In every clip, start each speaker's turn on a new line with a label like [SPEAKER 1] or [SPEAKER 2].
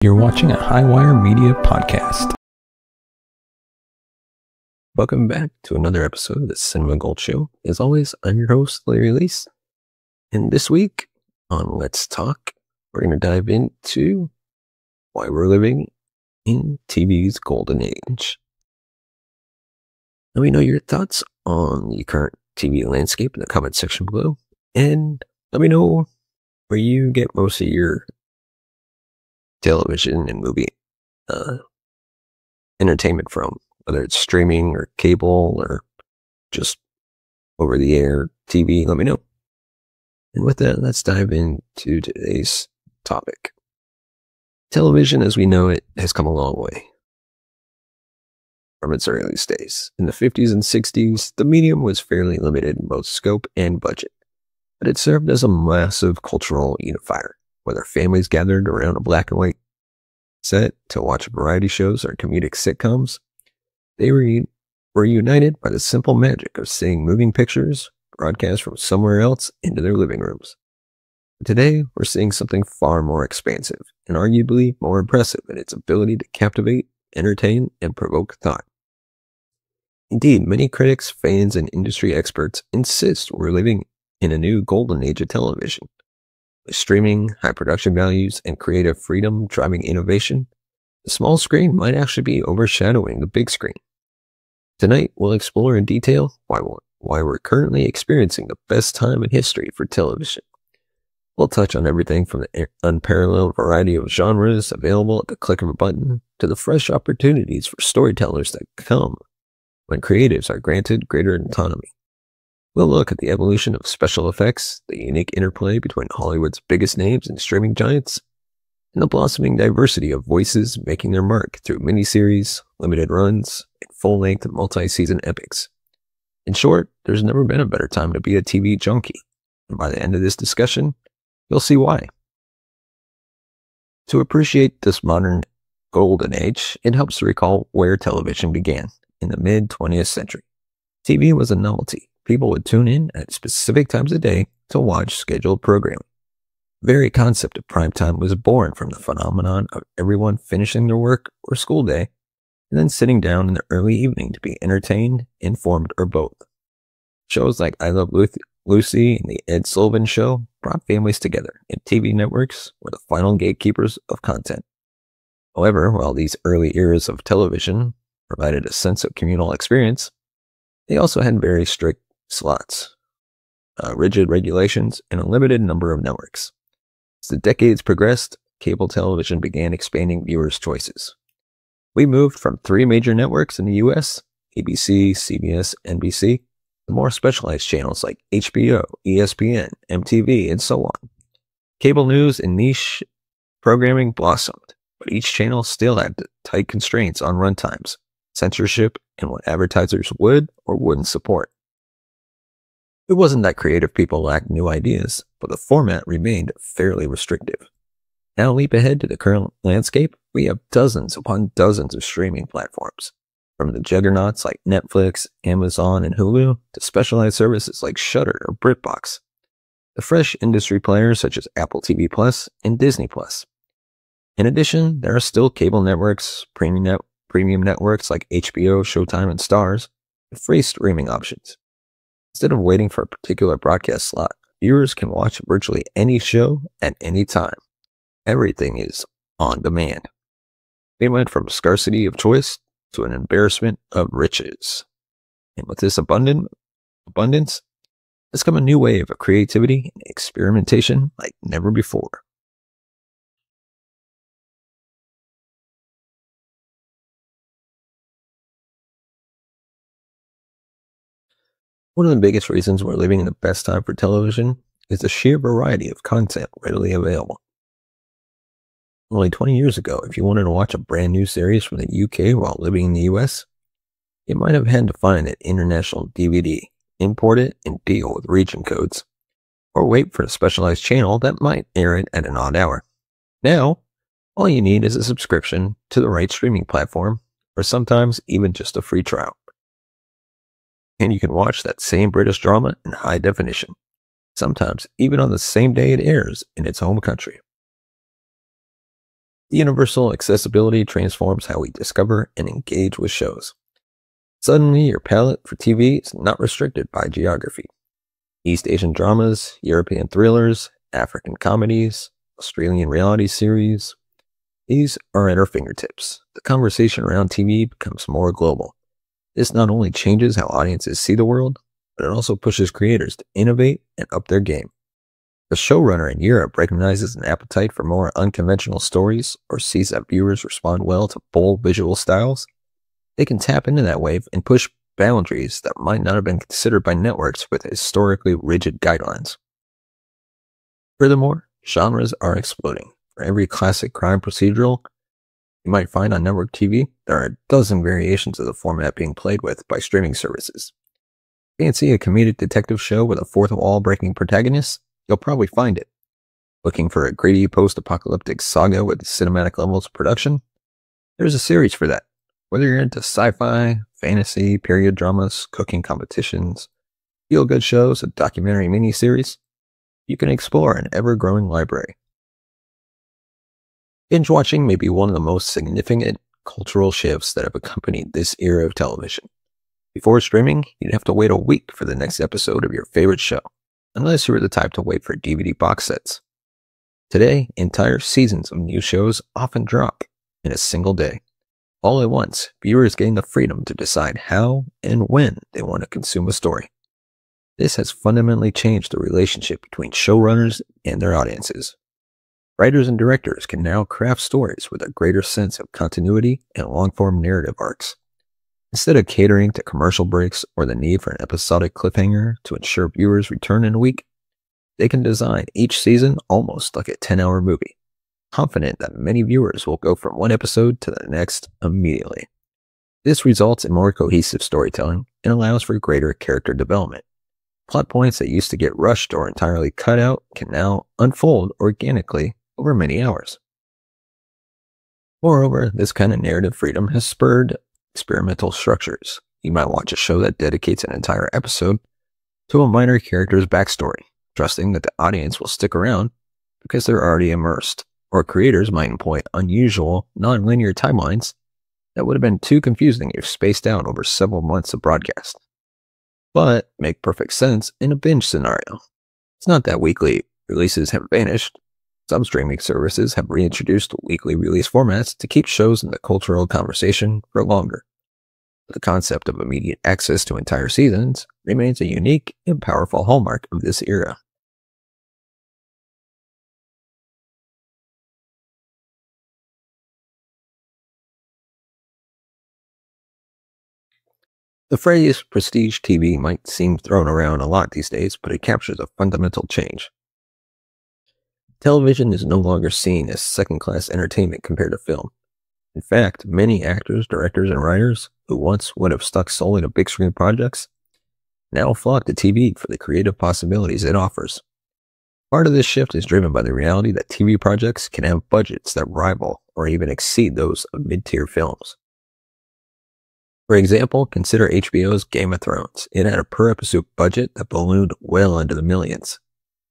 [SPEAKER 1] You're watching a Highwire Media podcast.
[SPEAKER 2] Welcome back to another episode of the Cinema Gold Show. As always, I'm your host, Larry Lease. And this week on Let's Talk, we're going to dive into why we're living in TV's golden age. Let me know your thoughts on the current TV landscape in the comment section below. And let me know where you get most of your television and movie entertainment from, whether it's streaming or cable or just over the air TV. Let me know. And with that, let's dive into today's topic. Television as we know it has come a long way from its earliest days. In the 50s and 60s, the medium was fairly limited in both scope and budget, but it served as a massive cultural unifier. Whether families gathered around a black and white set to watch variety shows or comedic sitcoms, they were united by the simple magic of seeing moving pictures broadcast from somewhere else into their living rooms. But today, we're seeing something far more expansive and arguably more impressive in its ability to captivate, entertain, and provoke thought. Indeed, many critics, fans, and industry experts insist we're living in a new golden age of television. With streaming, high production values, and creative freedom driving innovation, the small screen might actually be overshadowing the big screen. Tonight, we'll explore in detail why we're currently experiencing the best time in history for television. We'll touch on everything from the unparalleled variety of genres available at the click of a button to the fresh opportunities for storytellers that come when creatives are granted greater autonomy. We'll look at the evolution of special effects, the unique interplay between Hollywood's biggest names and streaming giants, and the blossoming diversity of voices making their mark through miniseries, limited runs, and full-length multi-season epics. In short, there's never been a better time to be a TV junkie, and by the end of this discussion, you'll see why. To appreciate this modern golden age, it helps to recall where television began in the mid-20th century. TV was a novelty. People would tune in at specific times of day to watch scheduled programming. The very concept of primetime was born from the phenomenon of everyone finishing their work or school day and then sitting down in the early evening to be entertained, informed, or both. Shows like I Love Lucy and The Ed Sullivan Show brought families together, and TV networks were the final gatekeepers of content. However, while these early eras of television provided a sense of communal experience, they also had very strict slots, rigid regulations, and a limited number of networks. As the decades progressed, cable television began expanding viewers' choices. We moved from 3 major networks in the US, ABC, CBS, NBC, to more specialized channels like HBO, ESPN, MTV, and so on. Cable news and niche programming blossomed, but each channel still had tight constraints on runtimes, censorship, and what advertisers would or wouldn't support. It wasn't that creative people lacked new ideas, but the format remained fairly restrictive. Now leap ahead to the current landscape, we have dozens upon dozens of streaming platforms, from the juggernauts like Netflix, Amazon, and Hulu, to specialized services like Shudder or BritBox. The fresh industry players such as Apple TV Plus and Disney Plus. In addition, there are still cable networks, premium networks like HBO, Showtime, and Starz, with free streaming options. Instead of waiting for a particular broadcast slot, viewers can watch virtually any show at any time. Everything is on demand. They went from scarcity of choice to an embarrassment of riches. And with this abundance has come a new wave of creativity and experimentation like never before. One of the biggest reasons we're living in the best time for television is the sheer variety of content readily available. Only 20 years ago, if you wanted to watch a brand new series from the UK while living in the US, you might have had to find an international DVD, import it, and deal with region codes, or wait for a specialized channel that might air it at an odd hour. Now, all you need is a subscription to the right streaming platform, or sometimes even just a free trial. And you can watch that same British drama in high definition, sometimes even on the same day it airs in its home country. The universal accessibility transforms how we discover and engage with shows. Suddenly, your palette for TV is not restricted by geography. East Asian dramas, European thrillers, African comedies, Australian reality series, these are at our fingertips. The conversation around TV becomes more global. This not only changes how audiences see the world, but it also pushes creators to innovate and up their game. The showrunner in Europe recognizes an appetite for more unconventional stories or sees that viewers respond well to bold visual styles. They can tap into that wave and push boundaries that might not have been considered by networks with historically rigid guidelines. Furthermore, genres are exploding. For every classic crime procedural you might find on network TV, there are a dozen variations of the format being played with by streaming services. Fancy a comedic detective show with a fourth wall breaking protagonist? You'll probably find it. Looking for a gritty post-apocalyptic saga with cinematic levels of production? There's a series for that. Whether you're into sci-fi, fantasy, period dramas, cooking competitions, feel-good shows, a documentary miniseries, you can explore an ever-growing library. Binge watching may be one of the most significant cultural shifts that have accompanied this era of television. Before streaming, you'd have to wait a week for the next episode of your favorite show, unless you were the type to wait for DVD box sets. Today, entire seasons of new shows often drop in a single day. All at once, viewers gain the freedom to decide how and when they want to consume a story. This has fundamentally changed the relationship between showrunners and their audiences. Writers and directors can now craft stories with a greater sense of continuity and long-form narrative arcs. Instead of catering to commercial breaks or the need for an episodic cliffhanger to ensure viewers return in a week, they can design each season almost like a 10-hour movie, confident that many viewers will go from one episode to the next immediately. This results in more cohesive storytelling and allows for greater character development. Plot points that used to get rushed or entirely cut out can now unfold organically over many hours. Moreover, this kind of narrative freedom has spurred experimental structures. You might watch a show that dedicates an entire episode to a minor character's backstory, trusting that the audience will stick around because they're already immersed, or creators might employ unusual, non-linear timelines that would have been too confusing if spaced out over several months of broadcast, but make perfect sense in a binge scenario. It's not that weekly releases have vanished. Some streaming services have reintroduced weekly release formats to keep shows in the cultural conversation for longer. The concept of immediate access to entire seasons remains a unique and powerful hallmark of this era. The phrase prestige TV might seem thrown around a lot these days, but it captures a fundamental change. Television is no longer seen as second-class entertainment compared to film. In fact, many actors, directors, and writers who once would have stuck solely to big-screen projects now flock to TV for the creative possibilities it offers. Part of this shift is driven by the reality that TV projects can have budgets that rival or even exceed those of mid-tier films. For example, consider HBO's Game of Thrones. It had a per-episode budget that ballooned well into the millions.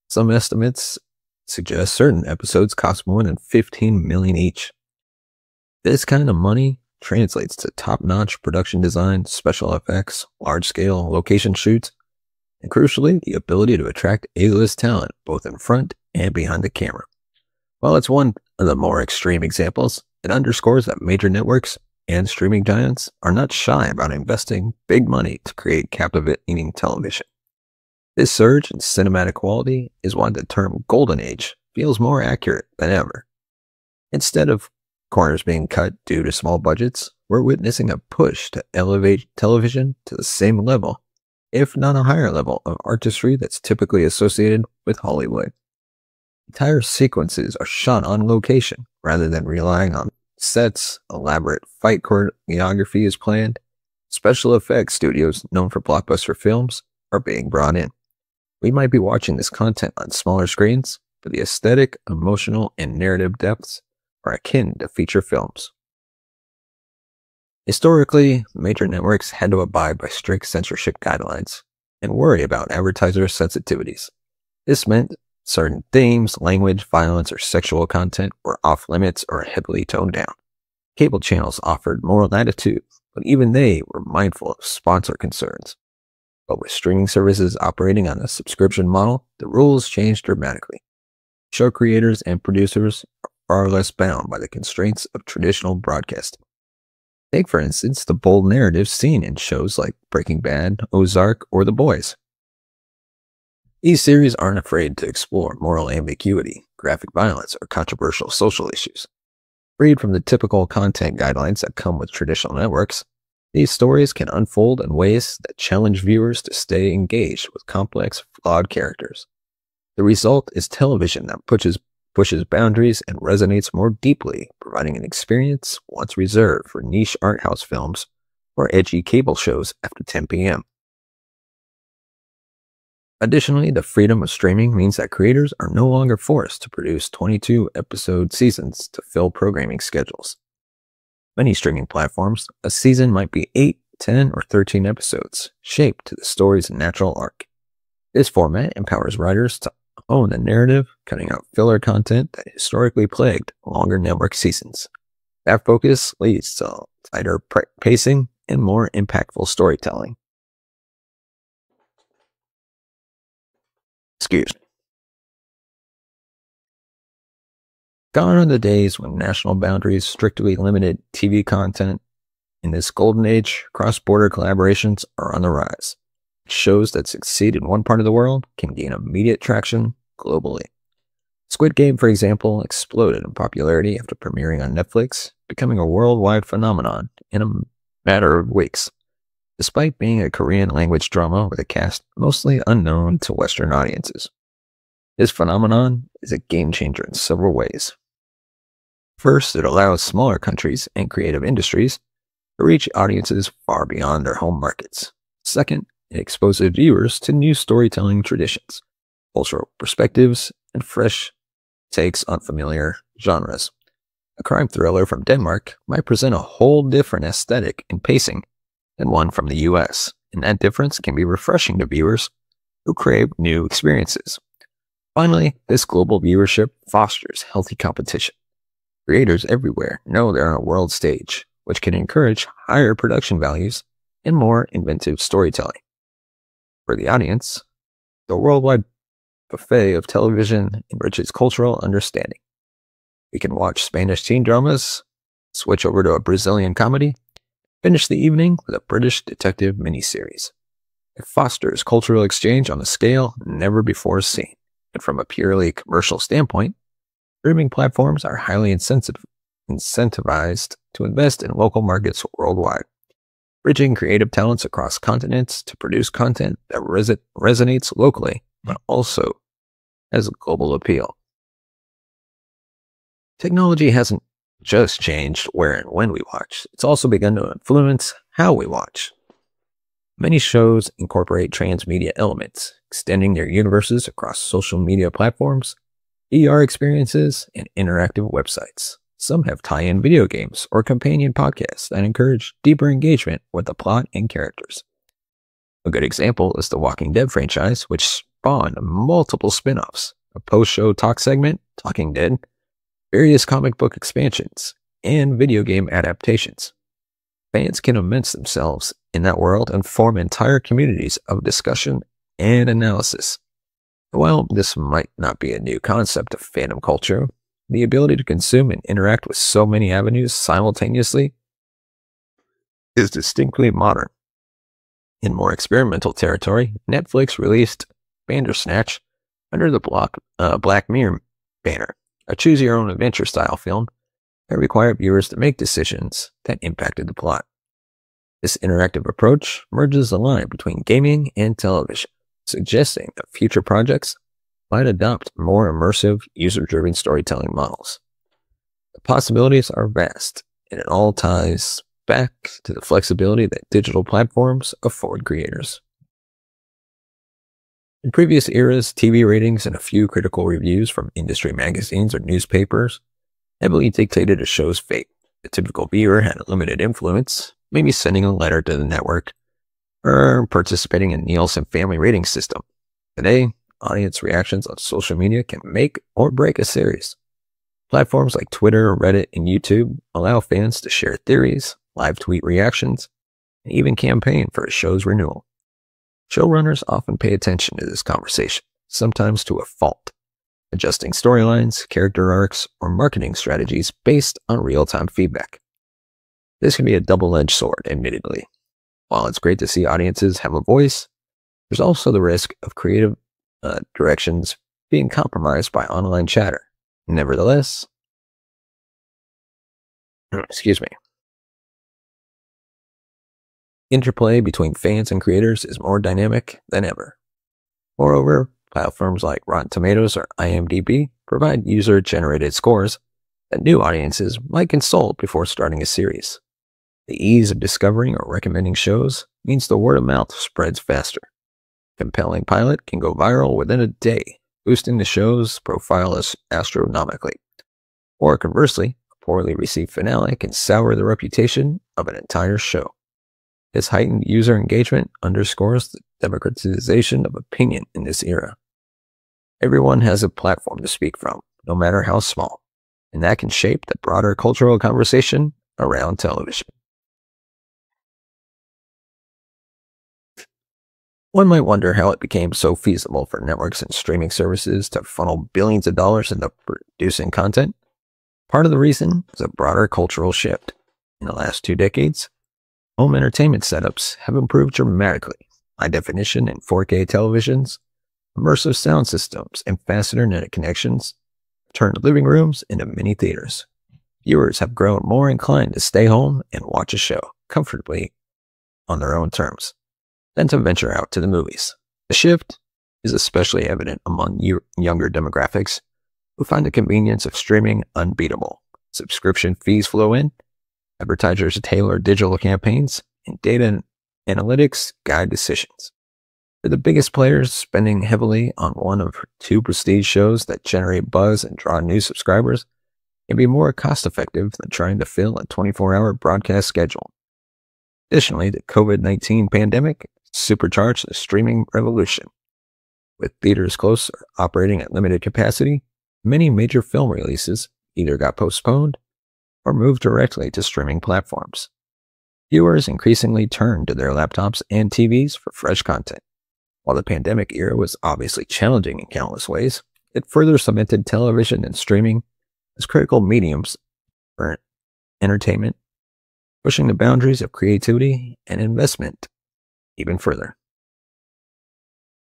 [SPEAKER 2] Some estimates suggest certain episodes cost more than $15 million each. This kind of money translates to top-notch production design, special effects, large-scale location shoots, and crucially, the ability to attract A-list talent both in front and behind the camera. While it's one of the more extreme examples, it underscores that major networks and streaming giants are not shy about investing big money to create captivating television. This surge in cinematic quality is why the term Golden Age feels more accurate than ever. Instead of corners being cut due to small budgets, we're witnessing a push to elevate television to the same level, if not a higher level, of artistry that's typically associated with Hollywood. Entire sequences are shot on location rather than relying on sets. Elaborate fight choreography is planned. Special effects studios known for blockbuster films are being brought in. We might be watching this content on smaller screens, but the aesthetic, emotional, and narrative depths are akin to feature films. Historically, major networks had to abide by strict censorship guidelines and worry about advertiser sensitivities. This meant Certain themes, language, violence, or sexual content were off limits or heavily toned down. Cable channels offered more latitude, but even they were mindful of sponsor concerns. But with streaming services operating on a subscription model, the rules changed dramatically. Show creators and producers are far less bound by the constraints of traditional broadcasting. Take, for instance, the bold narratives seen in shows like Breaking Bad, Ozark, or The Boys. These series aren't afraid to explore moral ambiguity, graphic violence, or controversial social issues. Freed from the typical content guidelines that come with traditional networks, these stories can unfold in ways that challenge viewers to stay engaged with complex, flawed characters. The result is television that pushes boundaries and resonates more deeply, providing an experience once reserved for niche art house films or edgy cable shows after 10 p.m. Additionally, the freedom of streaming means that creators are no longer forced to produce 22-episode seasons to fill programming schedules. Many streaming platforms, a season might be 8, 10, or 13 episodes, shaped to the story's natural arc. This format empowers writers to own the narrative, cutting out filler content that historically plagued longer network seasons. That focus leads to tighter pacing and more impactful storytelling. Excuse me. Gone are the days when national boundaries strictly limited TV content. In this golden age, cross-border collaborations are on the rise. Shows that succeed in one part of the world can gain immediate traction globally. Squid Game, for example, exploded in popularity after premiering on Netflix, becoming a worldwide phenomenon in a matter of weeks. Despite being a Korean language drama with a cast mostly unknown to Western audiences. This phenomenon is a game changer in several ways. First, it allows smaller countries and creative industries to reach audiences far beyond their home markets. Second, it exposes viewers to new storytelling traditions, cultural perspectives, and fresh takes on familiar genres. A crime thriller from Denmark might present a whole different aesthetic and pacing than one from the US, and that difference can be refreshing to viewers who crave new experiences. Finally, this global viewership fosters healthy competition. Creators everywhere know they're on a world stage, which can encourage higher production values and more inventive storytelling. For the audience, the worldwide buffet of television enriches cultural understanding. We can watch Spanish teen dramas, switch over to a Brazilian comedy, finish the evening with a British detective miniseries. It fosters cultural exchange on a scale never before seen. And from a purely commercial standpoint, streaming platforms are highly incentivized to invest in local markets worldwide, bridging creative talents across continents to produce content that resonates locally, but also has a global appeal. Technology hasn't just changed where and when we watch, it's also begun to influence how we watch. Many shows incorporate transmedia elements, extending their universes across social media platforms, VR experiences, and interactive websites. Some have tie-in video games or companion podcasts that encourage deeper engagement with the plot and characters. A good example is the Walking Dead franchise, which spawned multiple spin-offs, a post-show talk segment, Talking Dead, various comic book expansions, and video game adaptations. Fans can immerse themselves in that world and form entire communities of discussion and analysis. While this might not be a new concept of fandom culture, the ability to consume and interact with so many avenues simultaneously is distinctly modern. In more experimental territory, Netflix released Bandersnatch under the Black Mirror banner, a choose-your-own-adventure style film that required viewers to make decisions that impacted the plot. This interactive approach merges the line between gaming and television, suggesting that future projects might adopt more immersive, user-driven storytelling models. The possibilities are vast, and it all ties back to the flexibility that digital platforms afford creators. In previous eras, TV ratings and a few critical reviews from industry magazines or newspapers heavily dictated a show's fate. The typical viewer had a limited influence, maybe sending a letter to the network or participating in Nielsen family rating system. Today, audience reactions on social media can make or break a series. Platforms like Twitter, Reddit, and YouTube allow fans to share theories, live tweet reactions, and even campaign for a show's renewal. Showrunners often pay attention to this conversation, sometimes to a fault, adjusting storylines, character arcs, or marketing strategies based on real-time feedback. This can be a double-edged sword, admittedly. While it's great to see audiences have a voice, there's also the risk of creative directions being compromised by online chatter. Nevertheless, interplay between fans and creators is more dynamic than ever. Moreover, platforms like Rotten Tomatoes or IMDb provide user-generated scores that new audiences might consult before starting a series. The ease of discovering or recommending shows means the word of mouth spreads faster. A compelling pilot can go viral within a day, boosting the show's profile astronomically. Or conversely, a poorly received finale can sour the reputation of an entire show. This heightened user engagement underscores the democratization of opinion in this era. Everyone has a platform to speak from, no matter how small, and that can shape the broader cultural conversation around television. One might wonder how it became so feasible for networks and streaming services to funnel billions of dollars into producing content. Part of the reason is a broader cultural shift. In the last 2 decades, home entertainment setups have improved dramatically. High definition and 4K televisions, immersive sound systems, and fast internet connections turned living rooms into mini theaters. Viewers have grown more inclined to stay home and watch a show comfortably on their own terms than to venture out to the movies. The shift is especially evident among younger demographics who find the convenience of streaming unbeatable. Subscription fees flow in, advertisers tailor digital campaigns, and data analytics guide decisions. For the biggest players, spending heavily on one of 2 prestige shows that generate buzz and draw new subscribers can be more cost-effective than trying to fill a 24-hour broadcast schedule. Additionally, the COVID-19 pandemic supercharged the streaming revolution. With theaters close or operating at limited capacity, many major film releases either got postponed or moved directly to streaming platforms. Viewers increasingly turned to their laptops and TVs for fresh content. While the pandemic era was obviously challenging in countless ways, it further cemented television and streaming as critical mediums for entertainment, pushing the boundaries of creativity and investment even further.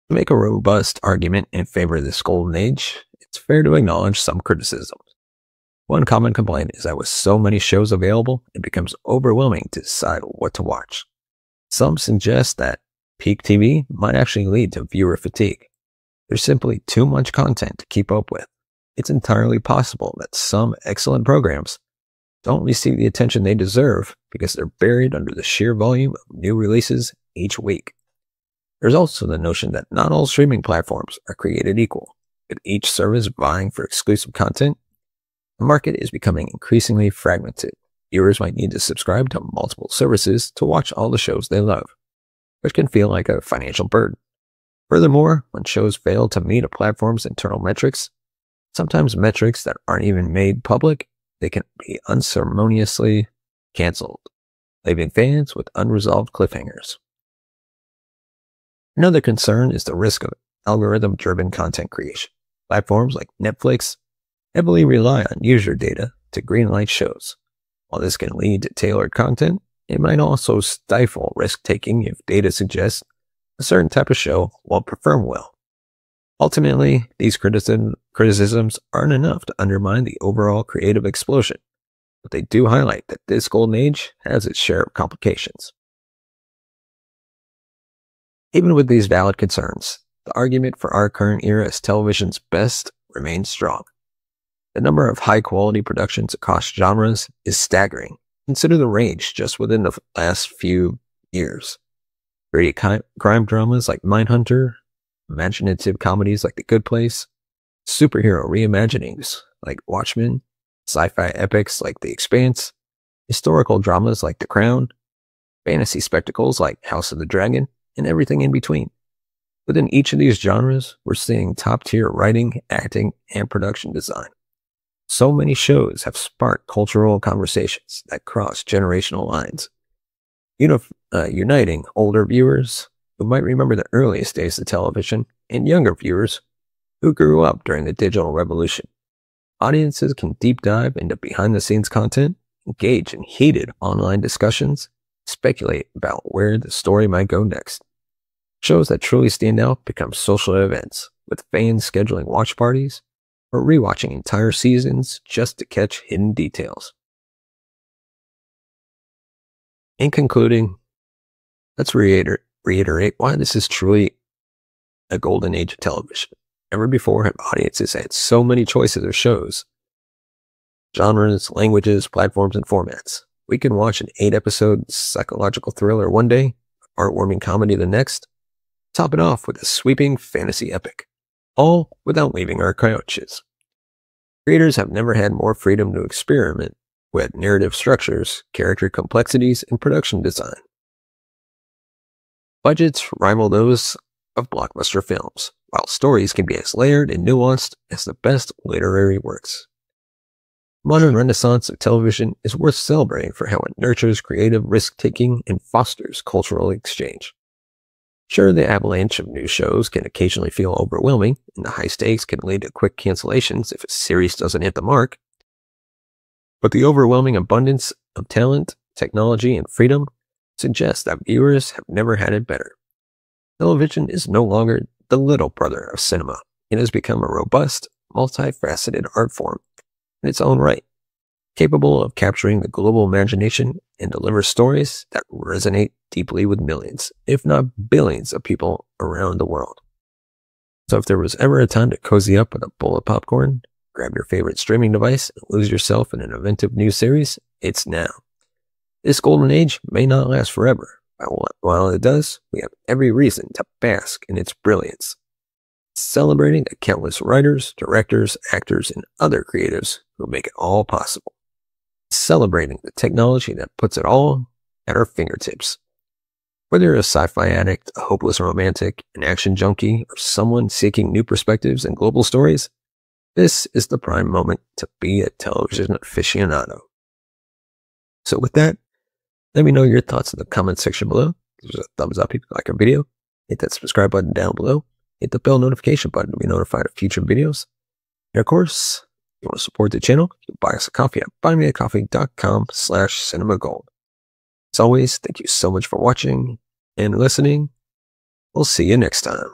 [SPEAKER 2] To make a robust argument in favor of this golden age, it's fair to acknowledge some criticisms. One common complaint is that with so many shows available, it becomes overwhelming to decide what to watch. Some suggest that peak TV might actually lead to viewer fatigue. There's simply too much content to keep up with. It's entirely possible that some excellent programs don't receive the attention they deserve because they're buried under the sheer volume of new releases each week. There's also the notion that not all streaming platforms are created equal. With each service vying for exclusive content, the market is becoming increasingly fragmented. Viewers might need to subscribe to multiple services to watch all the shows they love, which can feel like a financial burden. Furthermore, when shows fail to meet a platform's internal metrics, sometimes metrics that aren't even made public, they can be unceremoniously canceled, leaving fans with unresolved cliffhangers. Another concern is the risk of algorithm-driven content creation. Platforms like Netflix heavily rely on user data to greenlight shows. While this can lead to tailored content, it might also stifle risk-taking if data suggests a certain type of show won't perform well. Ultimately, these criticisms aren't enough to undermine the overall creative explosion, but they do highlight that this golden age has its share of complications. Even with these valid concerns, the argument for our current era as television's best remains strong. The number of high-quality productions across genres is staggering. Consider the range just within the last few years. Gritty crime dramas like Mindhunter, imaginative comedies like The Good Place, superhero reimaginings like Watchmen, sci-fi epics like The Expanse, historical dramas like The Crown, fantasy spectacles like House of the Dragon, and everything in between. Within each of these genres, we're seeing top-tier writing, acting, and production design. So many shows have sparked cultural conversations that cross generational lines, uniting older viewers who might remember the earliest days of television and younger viewers who grew up during the digital revolution. Audiences can deep dive into behind-the-scenes content, engage in heated online discussions, speculate about where the story might go next. Shows that truly stand out become social events, with fans scheduling watch parties or rewatching entire seasons just to catch hidden details. In concluding, let's reiterate why this is truly a golden age of television. Never before have audiences had so many choices of shows, genres, languages, platforms, and formats. We can watch an 8-episode psychological thriller one day, heartwarming comedy the next, top it off with a sweeping fantasy epic, all without leaving our couches. Creators have never had more freedom to experiment with narrative structures, character complexities, and production design. Budgets rival those of blockbuster films, while stories can be as layered and nuanced as the best literary works. Modern renaissance of television is worth celebrating for how it nurtures creative risk-taking and fosters cultural exchange. Sure, the avalanche of new shows can occasionally feel overwhelming, and the high stakes can lead to quick cancellations if a series doesn't hit the mark. But the overwhelming abundance of talent, technology, and freedom suggests that viewers have never had it better. Television is no longer the little brother of cinema. It has become a robust, multifaceted art form in its own right, capable of capturing the global imagination and deliver stories that resonate deeply with millions, if not billions, of people around the world. So if there was ever a time to cozy up with a bowl of popcorn, grab your favorite streaming device, and lose yourself in an inventive new series, it's now. This golden age may not last forever, but while it does, we have every reason to bask in its brilliance, celebrating the countless writers, directors, actors, and other creatives who make it all possible. Celebrating the technology that puts it all at our fingertips. Whether you're a sci-fi addict, a hopeless romantic, an action junkie, or someone seeking new perspectives and global stories, this is the prime moment to be a television aficionado. So with that, let me know your thoughts in the comment section below. Give us a thumbs up if you like our video. Hit that subscribe button down below. Hit the bell notification button to be notified of future videos. And of course, if you want to support the channel, you can buy us a coffee at buymeacoffee.com/cinemagold. As always, thank you so much for watching and listening. We'll see you next time.